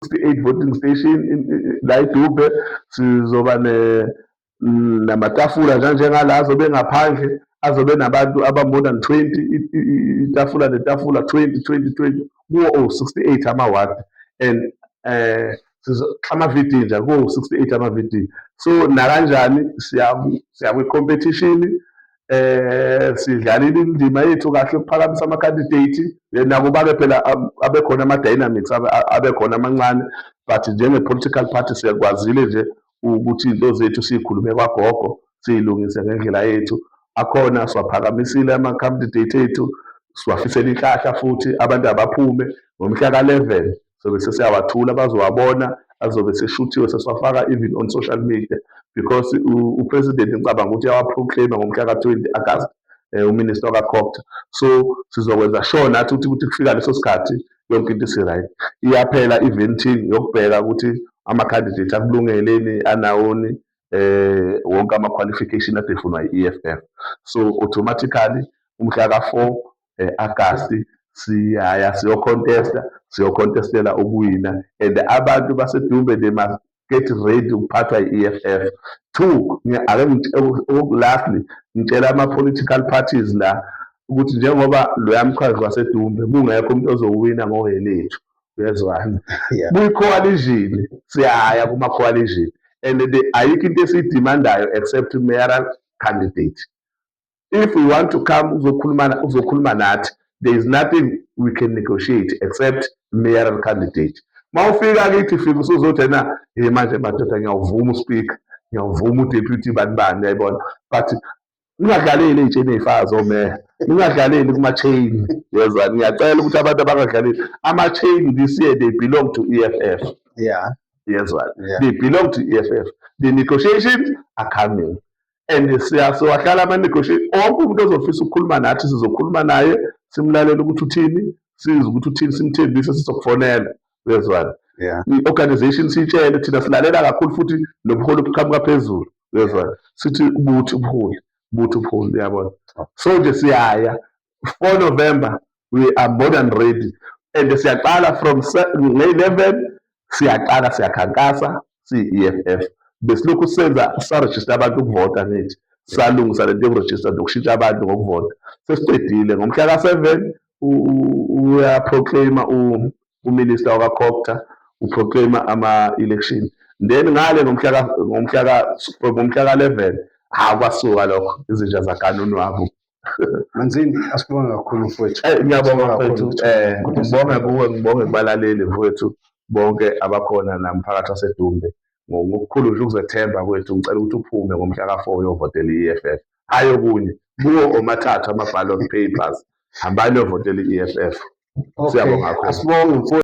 68 voting station la eDube, sizoba namatafula njengala azobe ngaphandle, azobe nabantu aba-more than 20, itafula netafula 20 kuwo 68 amawadi, and ama-VD nje kuwo 68 ama-VD. So nakanjani siyakwi-competition, sidlalile indima yethu kahle ukuphakamisa ama-candidate, nakuba-ke phela abekhona ama-dynamics abekhona amancane, but njenge-political party siyakwazile nje ukuthi iy'nto zethu siyikhulume kwagogo, siyilungise ngendlela yethu. Akhona siwaphakamisile ama-candidate ethu, siwafisela inhlahla futhi abantu abaphume ngomhla ka-11 sobe sesiyawathula, bazowabona, azobe seshuthiwe, sesiwafaka even on social media, because upresident ngicabanga ukuthi uyawa-proclaim ngomhla ka-20 August, uminister kaCopter. So sizokwenza sure nathi ukuthi kufika leso sikhathi yonke into isi-right. Iyaphela i-vetting yokubheka ukuthi ama-candidate akulungeleni, anawoni wonke ama-qualification ade efunwa i-EFF. So automatically umhla ka-4 August siyaya siyocontestela ukuwina, and abantu baseDumbe they must get ready ukuphathwa i-EFF. 2, lastly ngitshela ama-political parties la ukuthi njengoba loya mkhandlu waseDumbe kungekho umuntu ozowina ngohelethu, uyezwana, kuyi-coalition, siyaya kuma-coalition, and ayikho into esiyidimandayo except mayoral candidate. If we want to come uzokhuluma nathi, there is nothing we can negotiate except mayoral candidate. Mawufika kithi fika usuzothi manje madoda ngiyawuvuma uSpeaker, ngiyawuvuma uDeputy bani uyayibona, but ningadlaleli ey'tsheni ey'fana zomeya, ningadlaleli kuma-chain, uyezwana. Ngiyacela ukuthi abantu abangadlaleli ama-chain this year, they belong to EFF. Yeah. Uyezwana. Yeah. They belong to EFF. The negotiations are coming, and siyahlala ama-negotiation. Wonke umuntu ozofisa ukukhuluma nathi sizokhuluma naye, simlalele ukuthi uthini, sizwe ukuthi uthini, simthembise, sizokufonela, uyezwana. Yeah. I-organization siyitshele thina silalela kakhulu futhi nobuholi obuqhamuka phezulu, uyezwana. Sithi buthi ubuholi, uyabona. So nje siyaya 4 November, we are more than ready, and siyaqala from 11 siyakhankasa siyi-EFF. Besilokhu sarejista abantu ukuvota nethi, salungisa lento yokurejista nokushintsha abantu ngokuvota. Sesiqedile ngomhla ka-7 uyaproclaima uminister wakaCopter, uproclaima ama-election, then ngale ngomhla ka-11 kwasuka lokho izinja zakanoni wabo. Manzini, asibonge kakhulu mfowethu. Ngiyabonga mfowethu, ngibonge kuwe, ngibonge kubalaleli mfowethu bonke abakhona namphakathi waseDumbe. Ngokukhulu nje ukuzethemba kwethu, ngicela ukuthi uphume ngomhla ka-4 uyovotela i-EFF, hayi okunye, kuwo omathathu ama-ballot papers, hambani uyovotela i-EFF. Siyabonga kakhulu. Asibonge mfowethu.